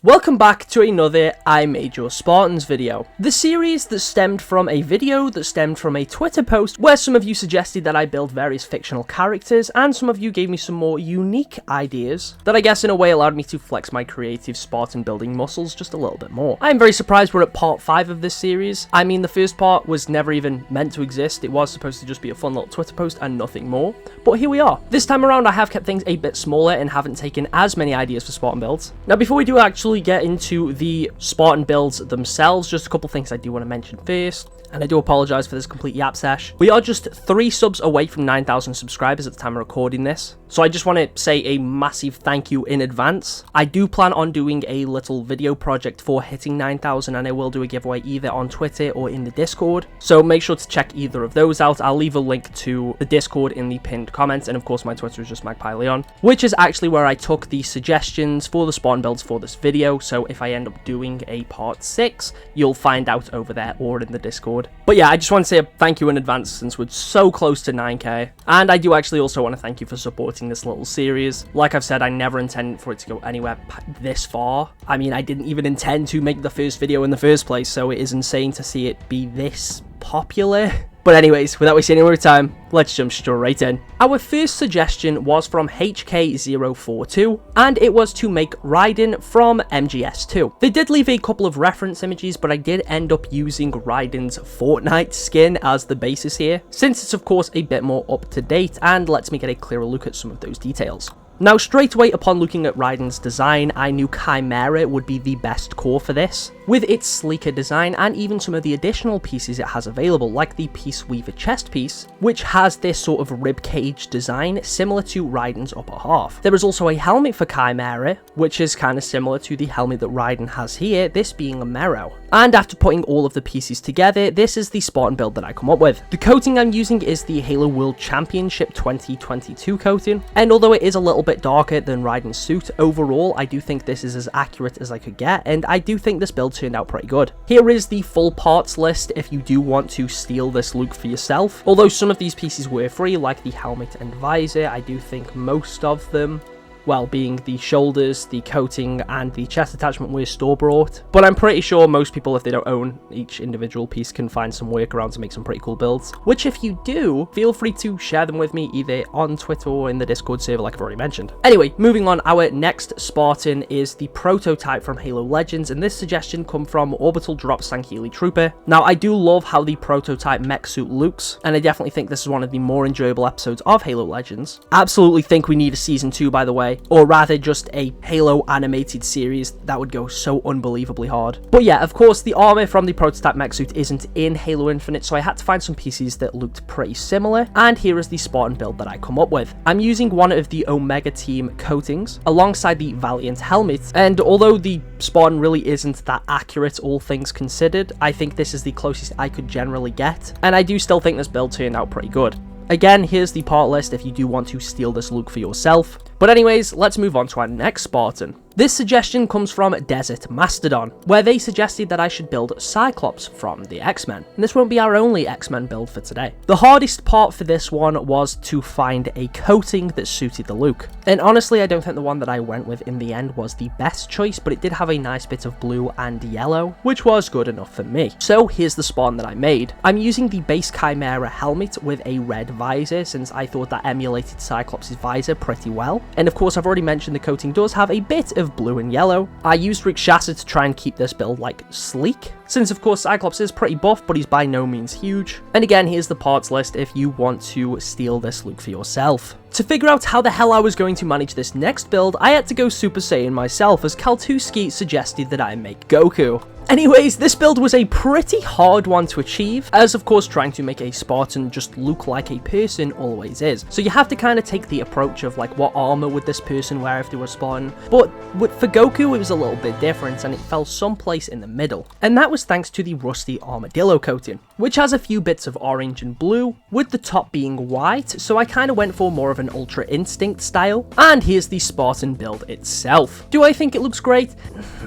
Welcome back to another I Made Your Spartans video. The series that stemmed from a video that stemmed from a Twitter post where some of you suggested that I build various fictional characters and some of you gave me some more unique ideas that I guess in a way allowed me to flex my creative Spartan building muscles just a little bit more. I am very surprised we're at part 5 of this series. I mean, the first part was never even meant to exist. It was supposed to just be a fun little Twitter post and nothing more. But here we are. This time around I have kept things a bit smaller and haven't taken as many ideas for Spartan builds. Now before we do actually get into the Spartan builds themselves, just a couple things I do want to mention first. And I do apologise for this complete yap sesh. We are just 3 subs away from 9,000 subscribers at the time of recording this. So I just want to say a massive thank you in advance. I do plan on doing a little video project for hitting 9,000 and I will do a giveaway either on Twitter or in the Discord. So make sure to check either of those out. I'll leave a link to the Discord in the pinned comments. And of course my Twitter is just Magpie Leon, which is actually where I took the suggestions for the Spartan builds for this video. So if I end up doing a part 6, you'll find out over there or in the Discord. But yeah, I just want to say a thank you in advance since we're so close to 9k. And I do actually also want to thank you for supporting this little series. Like I've said, I never intended for it to go anywhere this far. I mean, I didn't even intend to make the first video in the first place, so it is insane to see it be this popular. But anyways, without wasting any more time, let's jump straight in. Our first suggestion was from HK042, and it was to make Raiden from MGS2. They did leave a couple of reference images, but I did end up using Raiden's Fortnite skin as the basis here, since it's of course a bit more up to date and lets me get a clearer look at some of those details. Now, straight away upon looking at Raiden's design, I knew Chimera would be the best core for this, with its sleeker design and even some of the additional pieces it has available, like the Peace Weaver chest piece, which has this sort of ribcage design similar to Raiden's upper half. There is also a helmet for Chimera, which is kind of similar to the helmet that Raiden has here, this being a Mero. And after putting all of the pieces together, this is the Spartan build that I come up with. The coating I'm using is the Halo World Championship 2022 coating, and although it is a little bit darker than Raiden's suit, overall I do think this is as accurate as I could get, and I do think this build turned out pretty good. Here is the full parts list if you do want to steal this look for yourself. Although some of these pieces were free, like the helmet and visor, I do think most of them, well, being the shoulders, the coating, and the chest attachment were store-bought. But I'm pretty sure most people, if they don't own each individual piece, can find some workarounds to make some pretty cool builds. Which, if you do, feel free to share them with me either on Twitter or in the Discord server like I've already mentioned. Anyway, moving on, our next Spartan is the prototype from Halo Legends, and this suggestion come from Orbital Drop Sankheili Trooper. Now, I do love how the prototype mech suit looks, and I definitely think this is one of the more enjoyable episodes of Halo Legends. Absolutely think we need a Season 2, by the way, or rather just a Halo animated series. That would go so unbelievably hard. But yeah, of course, the armor from the prototype mech suit isn't in Halo Infinite, so I had to find some pieces that looked pretty similar, and here is the Spartan build that I come up with. I'm using one of the Omega Team coatings alongside the Valiant helmet, and although the Spartan really isn't that accurate all things considered, I think this is the closest I could generally get, and I do still think this build turned out pretty good. Again, here's the part list if you do want to steal this look for yourself. But anyways, let's move on to our next Spartan. This suggestion comes from Desert Mastodon, where they suggested that I should build Cyclops from the X-Men. And this won't be our only X-Men build for today. The hardest part for this one was to find a coating that suited the look. And honestly, I don't think the one that I went with in the end was the best choice, but it did have a nice bit of blue and yellow, which was good enough for me. So here's the Spartan that I made. I'm using the base Chimera helmet with a red visor, since I thought that emulated Cyclops' visor pretty well. And of course, I've already mentioned the coating does have a bit of blue and yellow. I used Rikshasa to try and keep this build like sleek, since of course Cyclops is pretty buff, but he's by no means huge. And again, here's the parts list if you want to steal this look for yourself. To figure out how the hell I was going to manage this next build, I had to go Super Saiyan myself, as Kaltuski suggested that I make Goku. Anyways, this build was a pretty hard one to achieve, as of course trying to make a Spartan just look like a person always is. So you have to kind of take the approach of like, what armor would this person wear if they were Spartan? But for Goku, it was a little bit different, and it fell someplace in the middle. And that was thanks to the Rusty Armadillo coating, which has a few bits of orange and blue, with the top being white, so I kind of went for more of an Ultra Instinct style. And here's the Spartan build itself. Do I think it looks great?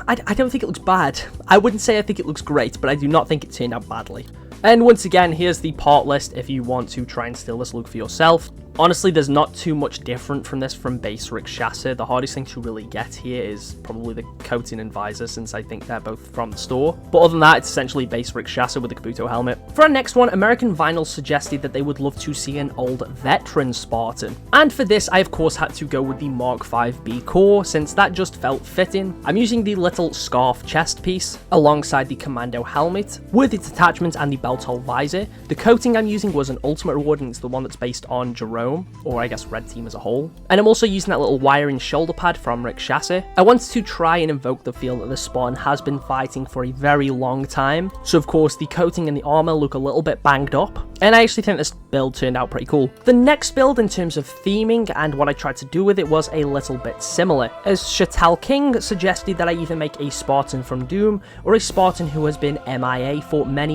I don't think it looks bad. I wouldn't say I think it looks great, but I do not think it turned out badly. And once again, here's the part list if you want to try and steal this look for yourself. Honestly, there's not too much different from this from base Rick chassis. The hardest thing to really get here is probably the coating and visor, since I think they're both from the store. But other than that, it's essentially base Rick chassis with the Kabuto helmet. For our next one, American Vinyl suggested that they would love to see an old veteran Spartan. And for this, I of course had to go with the Mark 5B core, since that just felt fitting. I'm using the little scarf chest piece alongside the commando helmet with its attachment and the belt hole visor. The coating I'm using was an Ultimate Reward, and it's the one that's based on Jerome, or I guess Red Team as a whole. And I'm also using that little wiring shoulder pad from Rick chassis. I wanted to try and invoke the feel that the Spartan has been fighting for a very long time. So of course the coating and the armor look a little bit banged up, and I actually think this build turned out pretty cool. The next build in terms of theming and what I tried to do with it was a little bit similar, as Chatel King suggested that I either make a Spartan from Doom or a Spartan who has been MIA for many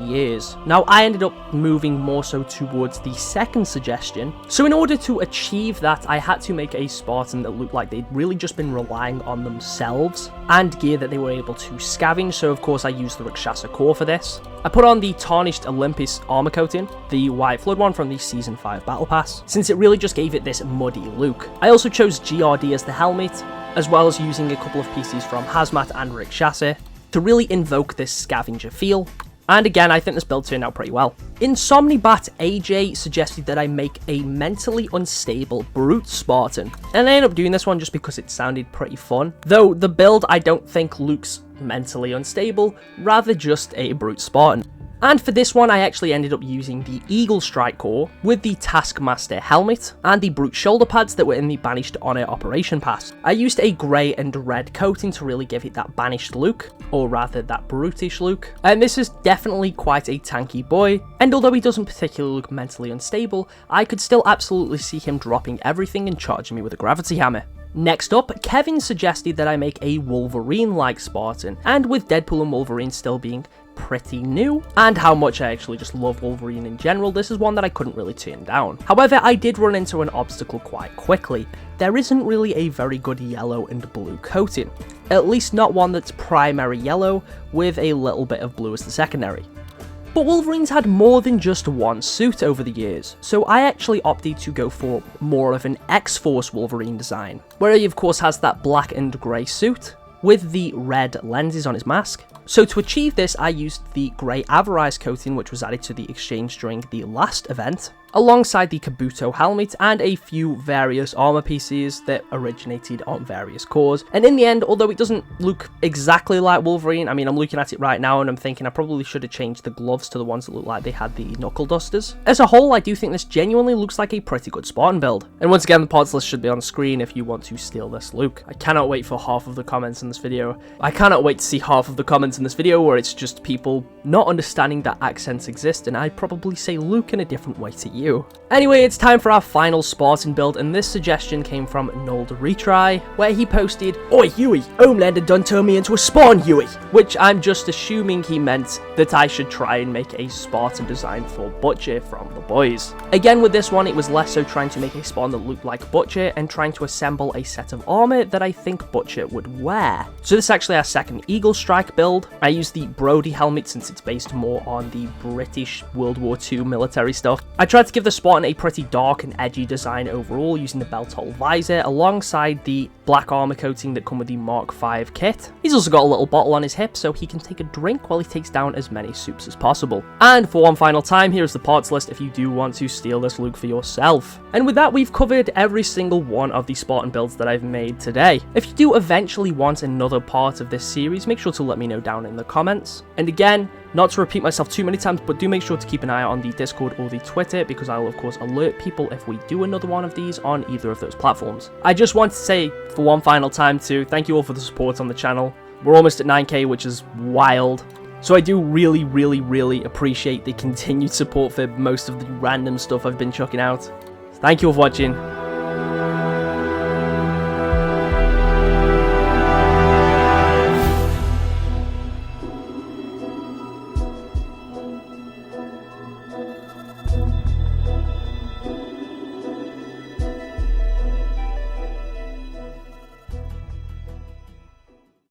years. Now I ended up moving more so towards the second suggestion. So in order to achieve that, I had to make a Spartan that looked like they'd really just been relying on themselves and gear that they were able to scavenge. So of course I used the Rick chassis core for this. I put on the tarnished Olympus armor coating, the White Flood one from the Season 5 Battle Pass, since it really just gave it this muddy look. I also chose GRD as the helmet, as well as using a couple of pieces from Hazmat and Rick chassis to really invoke this scavenger feel. And again, I think this build turned out pretty well. Insomnibat AJ suggested that I make a mentally unstable brute Spartan, and I ended up doing this one just because it sounded pretty fun. Though the build I don't think looks mentally unstable, rather just a brute Spartan. And for this one, I actually ended up using the Eagle Strike core with the Taskmaster helmet and the brute shoulder pads that were in the Banished Honor Operation Pass. I used a grey and red coating to really give it that banished look, or rather that brutish look. And this is definitely quite a tanky boy, and although he doesn't particularly look mentally unstable, I could still absolutely see him dropping everything and charging me with a gravity hammer. Next up, Kevin suggested that I make a Wolverine-like Spartan, and with Deadpool and Wolverine still being pretty new, and how much I actually just love Wolverine in general, this is one that I couldn't really turn down. However, I did run into an obstacle quite quickly. There isn't really a very good yellow and blue coating, at least not one that's primary yellow with a little bit of blue as the secondary. But Wolverine's had more than just one suit over the years, so I actually opted to go for more of an X-Force Wolverine design, where he of course has that black and grey suit with the red lenses on his mask. So to achieve this, I used the grey Avarice coating, which was added to the exchange during the last event, alongside the Kabuto helmet and a few various armor pieces that originated on various cores. And in the end, although it doesn't look exactly like Wolverine, I mean, I'm looking at it right now and I'm thinking I probably should have changed the gloves to the ones that look like they had the knuckle dusters. As a whole, I do think this genuinely looks like a pretty good Spartan build. And once again, the pods list should be on screen if you want to steal this look. I cannot wait for half of the comments in this video. I cannot wait to see half of the comments in this video where it's just people not understanding that accents exist, and I probably say Luke in a different way to you. Anyway, it's time for our final Spartan build, and this suggestion came from Nold Retry, where he posted, "Oi Huey, Homelander done turned me into a Spawn Huey," which I'm just assuming he meant that I should try and make a Spartan design for Butcher from the boys. Again, with this one, it was less so trying to make a Spawn that looked like Butcher and trying to assemble a set of armor that I think Butcher would wear. So this is actually our second Eagle Strike build. I used the Brody helmet since it's based more on the British World War II military stuff. I tried to give the Spartan a pretty dark and edgy design overall, using the belt hole visor alongside the black armor coating that come with the Mark 5 kit. He's also got a little bottle on his hip so he can take a drink while he takes down as many soups as possible. And for one final time, here's the parts list if you do want to steal this look for yourself. And with that, we've covered every single one of the Spartan builds that I've made today. If you do eventually want another part of this series, make sure to let me know down in the comments. And again, not to repeat myself too many times, but do make sure to keep an eye out on the Discord or the Twitter, because I will of course alert people if we do another one of these on either of those platforms. I just want to say for one final time to thank you all for the support on the channel. We're almost at 9k, which is wild. So I do really appreciate the continued support for most of the random stuff I've been chucking out. Thank you all for watching.